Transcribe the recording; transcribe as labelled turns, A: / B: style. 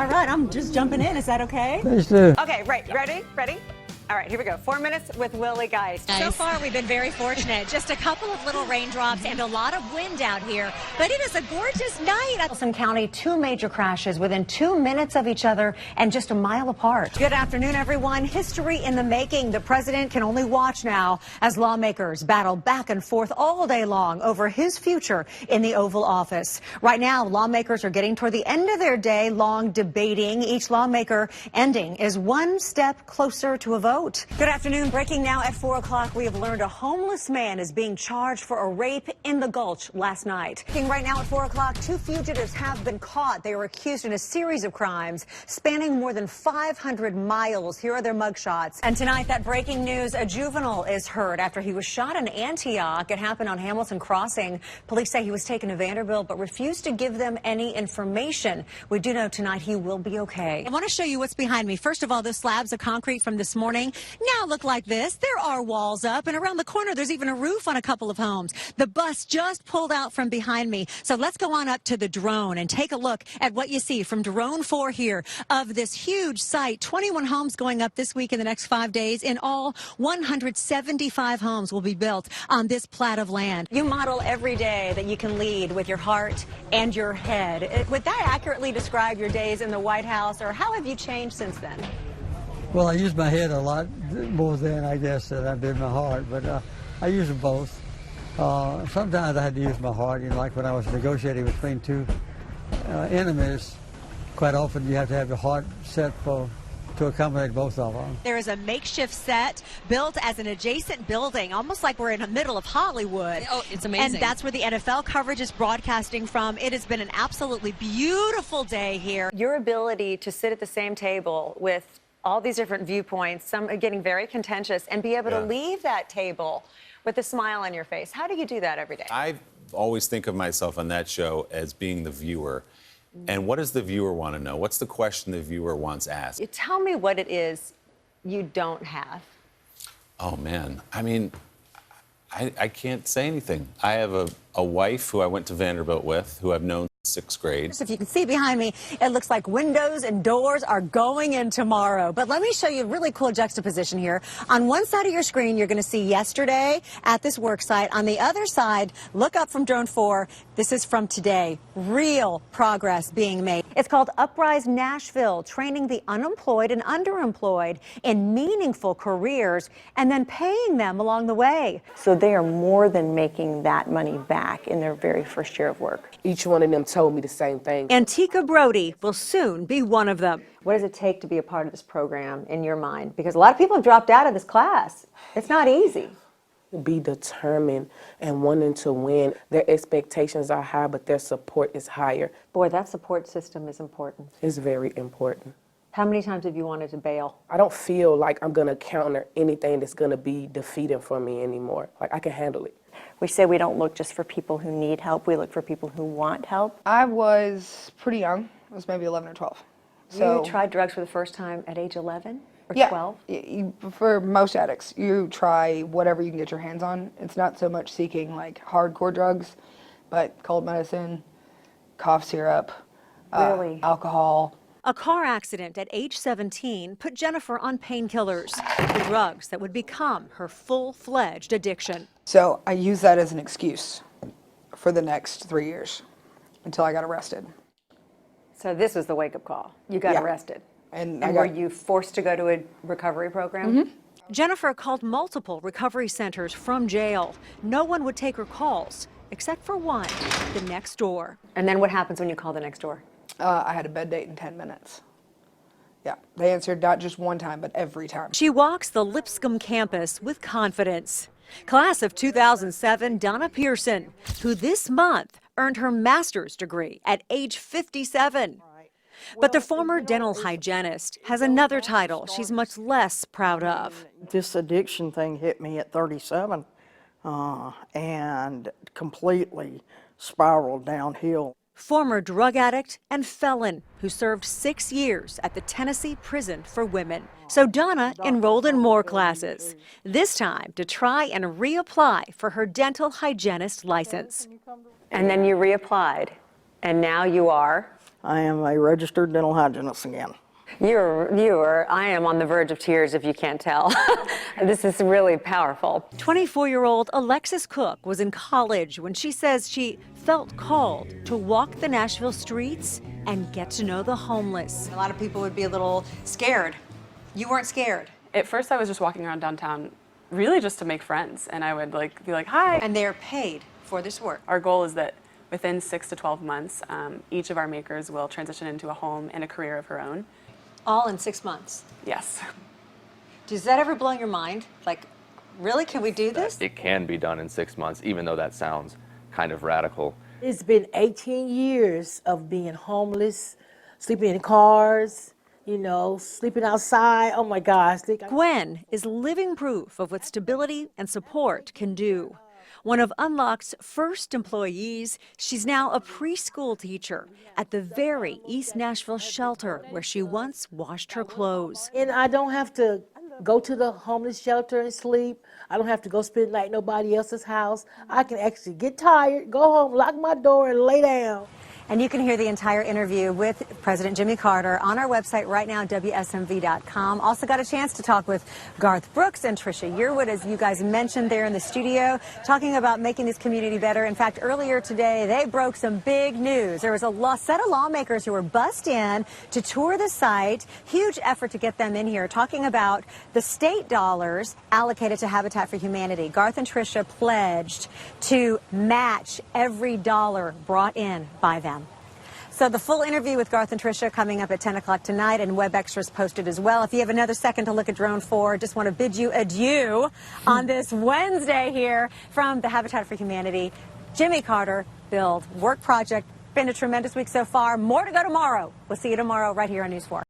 A: All right, I'm just jumping in. Is that okay?
B: Please do.
C: Okay, right. Ready? All right, here we go. 4 minutes with Willie Geist.
D: Nice. So far, we've been very fortunate. Just a couple of little raindrops and a lot of wind out here. But it is a gorgeous night.
C: Wilson County, 2 major crashes within 2 minutes of each other and just a mile apart. Good afternoon, everyone. History in the making. The president can only watch now as lawmakers battle back and forth all day long over his future in the Oval Office. Right now, lawmakers are getting toward the end of their day-long debating. Each lawmaker ending is one step closer to a vote. Good afternoon. Breaking now at 4 o'clock, we have learned a homeless man is being charged for a rape in the Gulch last night. Right now at 4 o'clock, 2 fugitives have been caught. They were accused in a series of crimes spanning more than 500 miles. Here are their mugshots. And tonight, that breaking news, a juvenile is heard after he was shot in Antioch. It happened on Hamilton Crossing. Police say he was taken to Vanderbilt but refused to give them any information. We do know tonight he will be okay.
D: I want to show you what's behind me. First of all, those slabs of concrete from this morning now look like this. There are walls up, and around the corner there's even a roof on a couple of homes. The bus just pulled out from behind me. So let's go on up to the drone and take a look at what you see from drone 4 here of this huge site. 21 homes going up this week in the next 5 days. In all, 175 homes will be built on this plat of land.
C: You model every day that you can lead with your heart and your head. Would that accurately describe your days in the White House, or how have you changed since then?
B: Well, I use my head a lot more than I guess than I did my heart, but I use them both. Sometimes I had to use my heart, like when I was negotiating between 2 enemies. Quite often you have to have your heart set to accommodate both of them.
D: There is a makeshift set built as an adjacent building, almost like we're in the middle of Hollywood.
E: Oh, it's amazing.
D: And that's where the NFL coverage is broadcasting from. It has been an absolutely beautiful day here.
C: Your ability to sit at the same table with all these different viewpoints, some are getting very contentious, and be able to leave that table with a smile on your face. How do you do that every day?
F: I always think of myself on that show as being the viewer. And what does the viewer want to know? What's the question the viewer wants asked?
C: You tell me what it is you don't have.
F: Oh, man. I mean, I can't say anything. I have a wife who I went to Vanderbilt with, who I've known since 6th grade.
C: If you can see behind me, it looks like windows and doors are going in tomorrow. But let me show you a really cool juxtaposition here. On one side of your screen, you're going to see yesterday at this work site. On the other side, look up from drone 4. This is from today. Real progress being made. It's called Uprise Nashville, training the unemployed and underemployed in meaningful careers and then paying them along the way.
G: So they are more than making that money back in their very first year of work.
E: Each one of them told me the same thing.
C: Antika Brody will soon be one of them. What does it take to be a part of this program in your mind? Because a lot of people have dropped out of this class. It's not easy.
E: Be determined and wanting to win. Their expectations are high, but their support is higher.
C: Boy, that support system is important.
E: It's very important.
C: How many times have you wanted to bail?
E: I don't feel like I'm going to counter anything that's going to be defeating for me anymore. Like, I can handle it.
G: We say we don't look just for people who need help, we look for people who want help.
H: I was pretty young. I was maybe 11 or 12. So,
C: you tried drugs for the first time at age 11 or
H: yeah,
C: 12?
H: For most addicts, you try whatever you can get your hands on. It's not so much seeking like hardcore drugs, but cold medicine, cough syrup,
C: Really?
H: Alcohol.
C: A car accident at age 17 put Jennifer on painkillers, the drugs that would become her full-fledged addiction.
H: So I used that as an excuse for the next 3 years until I got arrested.
C: So this was the wake-up call. You got
H: Yeah.
C: arrested.
H: And
C: were you forced to go to a recovery program?
H: Mm-hmm.
C: Jennifer called multiple recovery centers from jail. No one would take her calls, except for one, the next door. And then what happens when you call the next door?
H: I had a bed date in 10 minutes. Yeah, they answered not just one time, but every time.
C: She walks the Lipscomb campus with confidence. Class of 2007, Donna Pearson, who this month earned her master's degree at age 57. But the former dental hygienist has another title she's much less proud of.
I: This addiction thing hit me at 37 and completely spiraled downhill.
C: Former drug addict and felon who served 6 years at the Tennessee Prison for Women. So Donna enrolled in more classes, this time to try and reapply for her dental hygienist license. And then you reapplied, and now you are?
I: I am a registered dental hygienist again.
C: I am on the verge of tears if you can't tell. This is really powerful.
D: 24-year-old Alexis Cook was in college when she says she felt called to walk the Nashville streets and get to know the homeless.
A: A lot of people would be a little scared. You weren't scared.
J: At first I was just walking around downtown really just to make friends, and I would be like, hi.
A: And they're paid for this work.
J: Our goal is that within 6 to 12 months, each of our makers will transition into a home and a career of her own.
A: All in 6 months.
J: Yes.
A: Does that ever blow your mind? Like, really, can we do this?
K: It can be done in 6 months, even though that sounds kind of radical.
L: It's been 18 years of being homeless, sleeping in cars, you know, sleeping outside. Oh my gosh.
D: Gwen is living proof of what stability and support can do. One of Unlock's first employees, she's now a preschool teacher at the very East Nashville shelter where she once washed her clothes.
L: And I don't have to go to the homeless shelter and sleep. I don't have to go spend the night at nobody else's house. I can actually get tired, go home, lock my door, and lay down.
C: And you can hear the entire interview with President Jimmy Carter on our website right now, WSMV.com. Also got a chance to talk with Garth Brooks and Trisha Yearwood, as you guys mentioned there in the studio, talking about making this community better. In fact, earlier today, they broke some big news. There was a set of lawmakers who were bussed in to tour the site. Huge effort to get them in here, talking about the state dollars allocated to Habitat for Humanity. Garth and Trisha pledged to match every dollar brought in by them. So the full interview with Garth and Trisha coming up at 10 o'clock tonight, and web extras posted as well. If you have another second to look at Drone 4, just want to bid you adieu on this Wednesday here from the Habitat for Humanity Jimmy Carter Build Work Project. Been a tremendous week so far. More to go tomorrow. We'll see you tomorrow right here on News 4.